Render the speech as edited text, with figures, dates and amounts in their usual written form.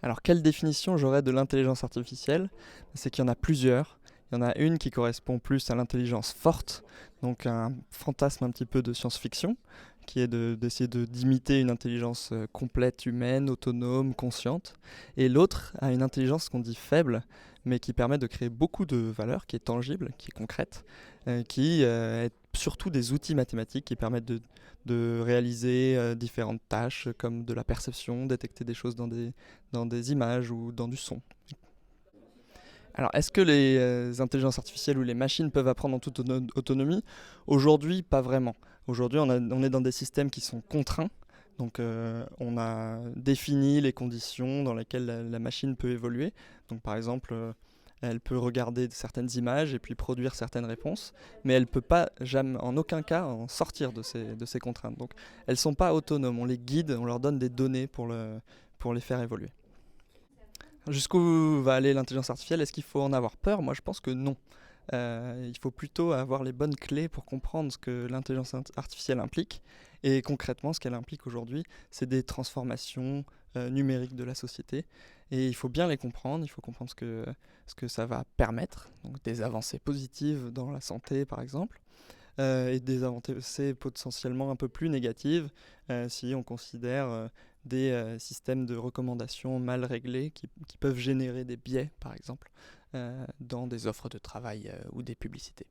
Alors, quelle définition j'aurais de l'intelligence artificielle? C'est qu'il y en a plusieurs. Il y en a une qui correspond plus à l'intelligence forte, donc un fantasme un petit peu de science-fiction, qui est d'essayer d'imiter une intelligence complète, humaine, autonome, consciente. Et l'autre a une intelligence qu'on dit faible, mais qui permet de créer beaucoup de valeur, qui est tangible, qui est concrète, qui est surtout des outils mathématiques qui permettent de réaliser différentes tâches comme de la perception, détecter des choses dans des images ou dans du son. Alors, est-ce que les intelligences artificielles ou les machines peuvent apprendre en toute autonomie? Aujourd'hui, pas vraiment. Aujourd'hui, on est dans des systèmes qui sont contraints. Donc, on a défini les conditions dans lesquelles la machine peut évoluer. Donc, par exemple, elle peut regarder certaines images et puis produire certaines réponses, mais elle ne peut pas, jamais, en aucun cas, en sortir de ces contraintes. Donc, elles ne sont pas autonomes. On les guide, on leur donne des données pour les faire évoluer. Jusqu'où va aller l'intelligence artificielle? Est-ce qu'il faut en avoir peur? Moi, je pense que non. Il faut plutôt avoir les bonnes clés pour comprendre ce que l'intelligence artificielle implique. Et concrètement, ce qu'elle implique aujourd'hui, c'est des transformations numériques de la société. Et il faut bien les comprendre, il faut comprendre ce que ça va permettre, donc des avancées positives dans la santé par exemple, et des avancées potentiellement un peu plus négatives si on considère des systèmes de recommandation mal réglés qui peuvent générer des biais, par exemple, dans des offres de travail ou des publicités.